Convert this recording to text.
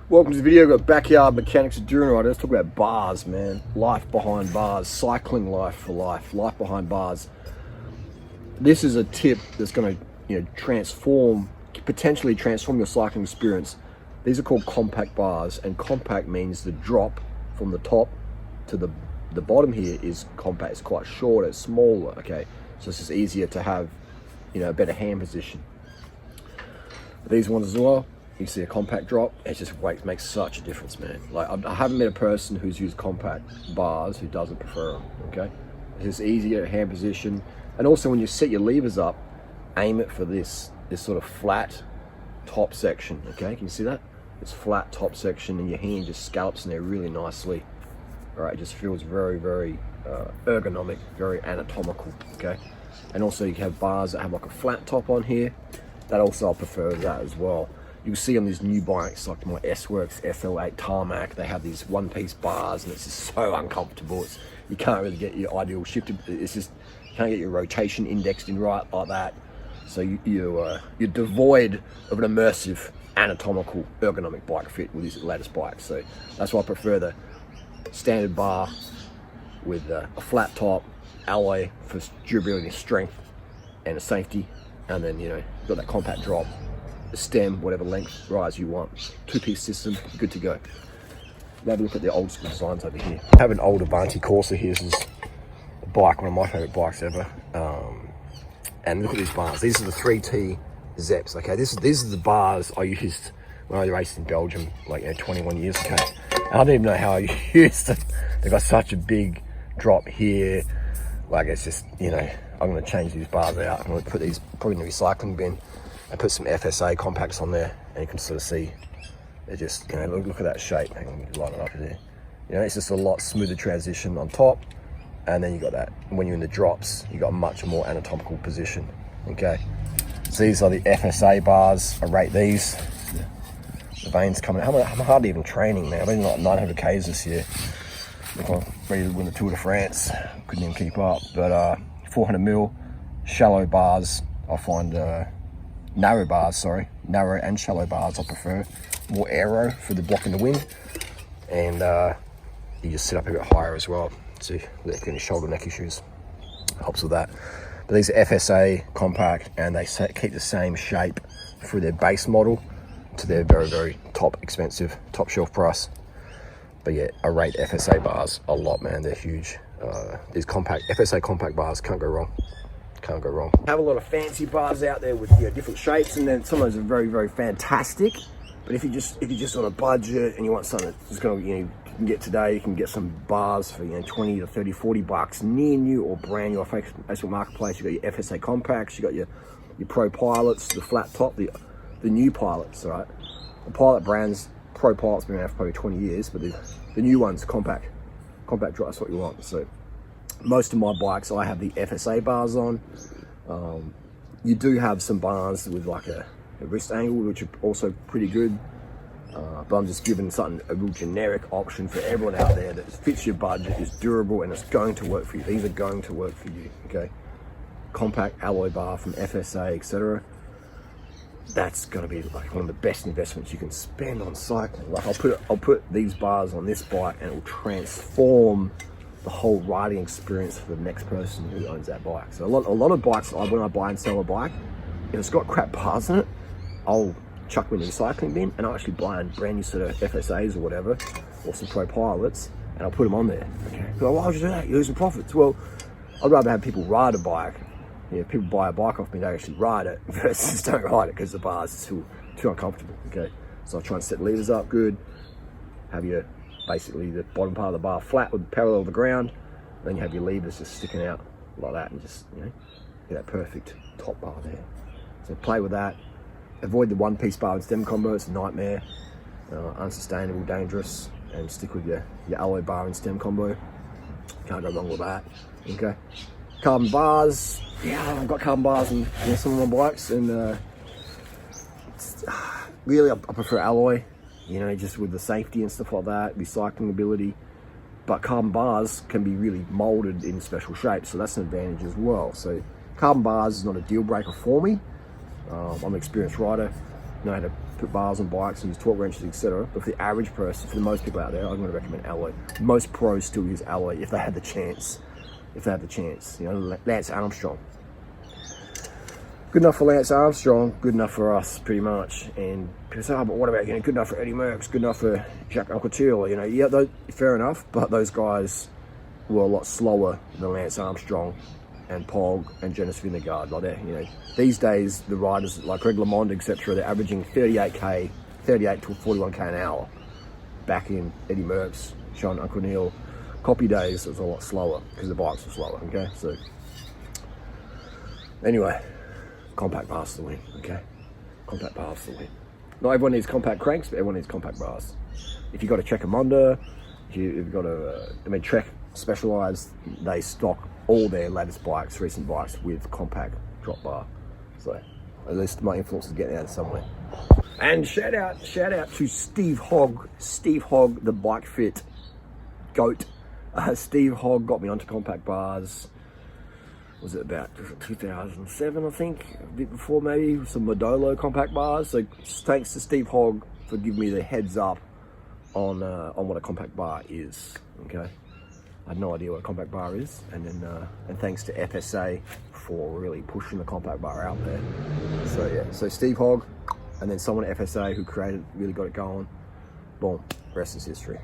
Welcome to the video. We've got Backyard Mechanics of Durianrider. Let's talk about bars, man. Life behind bars. Cycling life for life. Life behind bars. This is a tip that's going to, potentially transform your cycling experience. These are called compact bars, and compact means the drop from the top to the bottom here is compact. It's quite short, it's smaller, okay? So it's just easier to have, a better hand position. These ones as well. You see a compact drop, it just makes such a difference, man. Like, I haven't met a person who's used compact bars who doesn't prefer them, okay? It's just easier hand position. And also when you set your levers up, aim it for this sort of flat top section, okay? Can you see that? This flat top section, and your hand just scallops in there really nicely. All right, it just feels very, very ergonomic, very anatomical, okay? And also you can have bars that have like a flat top on here. That also, I prefer that as well. You can see on these new bikes, like my S-Works SL8 Tarmac, they have these one-piece bars, and it's just so uncomfortable. You can't really get your ideal shifted. It's just, you can't get your rotation indexed in right like that. So you're devoid of an immersive, anatomical, ergonomic bike fit with these latest bikes. So that's why I prefer the standard bar with a flat top, alloy for durability and strength, and a safety, and then you've got that compact drop. The stem, whatever length rise you want. Two-piece system, good to go. Now have a look at the old school designs over here. I have an old Avanti Corsa here. This is a bike, one of my favorite bikes ever. And look at these bars. These are the 3T Zeps, okay? These are the bars I used when I raced in Belgium, like 21 years ago. And I don't even know how I used them. They've got such a big drop here. Like, it's just, I'm gonna change these bars out. I'm gonna put these probably in the recycling bin. I put some FSA compacts on there, and you can sort of see they're just, look at that shape. Hang on, let me line it up here. It's just a lot smoother transition on top, and then you got that. When you're in the drops, you got a much more anatomical position. Okay, so these are the FSA bars. I rate these. The veins coming. I'm hardly even training, man. I've been like 900 Ks this year. I'm ready to win the Tour de France. Couldn't even keep up. But 400 mil shallow bars. I find. Narrow and shallow bars I prefer. More aero for the blocking the wind, and you just sit up a bit higher as well, so you get any shoulder neck issues. Helps with that. But these are FSA compact, and they keep the same shape through their base model to their very, very top shelf price. But yeah, I rate FSA bars a lot, man. They're huge. These FSA compact bars can't go wrong. Can't go wrong. Have a lot of fancy bars out there with different shapes, and then some of those are very, very fantastic. But if you just on a budget and you want something that's going to, you can get today, you can get some bars for 20 to 30, 40 bucks near new or brand new off Facebook Marketplace. You got your FSA compacts, you got your Pro Pilots, the flat top, the new Pilots, right? The Pilot brands, Pro Pilot's been around for probably 20 years, but the new ones, compact drop, that's what you want. So most of my bikes, I have the FSA bars on. You do have some bars with like a wrist angle, which are also pretty good. But I'm just giving a real generic option for everyone out there that fits your budget, is durable, and it's going to work for you. These are going to work for you, okay? Compact alloy bar from FSA, etc. That's going to be like one of the best investments you can spend on cycling. Like, I'll put these bars on this bike, and it will transform the whole riding experience for the next person who owns that bike. So a lot of bikes, when I buy and sell a bike, if it's got crap bars in it, I'll chuck them in the recycling bin, and I'll actually buy a brand new sort of FSAs or whatever, or some Pro Pilots, and I'll put them on there. Okay. So why would you do that? You're losing profits. Well, I'd rather have people ride a bike. People buy a bike off me, they actually ride it, versus don't ride it because the bars are too uncomfortable. Okay. So I try and set levers up good, have basically the bottom part of the bar flat with parallel to the ground, then you have your levers just sticking out like that, and just get that perfect top bar there. So play with that. Avoid the one-piece bar and stem combo. It's a nightmare, unsustainable, dangerous, and stick with your alloy bar and stem combo. Can't go wrong with that. Okay. Carbon bars. Yeah, I've got carbon bars in some of my bikes, and really I prefer alloy. Just with the safety and stuff like that, recycling ability. But carbon bars can be really molded in special shapes, so that's an advantage as well. So carbon bars is not a deal breaker for me. I'm an experienced rider. know how to put bars on bikes and use torque wrenches, etc. But for the average person, for the most people out there, I'm going to recommend alloy. Most pros still use alloy if they had the chance. If they had the chance, you know, Lance Armstrong. Good enough for Lance Armstrong, good enough for us, pretty much. And people say, oh, but what about, you know, good enough for Eddie Merckx, good enough for Jacques Anquetil, you know, yeah, fair enough, but those guys were a lot slower than Lance Armstrong and Pog and Jonas Vingegaard. Like that, you know, these days the riders like Greg LeMond, etc., they're averaging 38 to 41k an hour. Back in Eddie Merckx, Sean Anquetil, copy days, it was a lot slower because the bikes were slower. Okay, so anyway, compact bars to win. Okay, compact bars to win. Not everyone needs compact cranks, but everyone needs compact bars. If you've got a Trek Monda, if you've got a, I mean, Trek Specialized, they stock all their latest bikes, recent bikes, with compact drop bar. So at least my influence is getting out somewhere. And shout out to Steve Hogg, the bike fit goat. Steve Hogg got me onto compact bars. Was it about 2007, I think, a bit before maybe, some Modolo compact bars. So thanks to Steve Hogg for giving me the heads up on what a compact bar is. Okay, I had no idea what a compact bar is, and then and thanks to FSA for really pushing the compact bar out there. So yeah, so Steve Hogg, and then someone at FSA who really got it going. Boom, rest is history.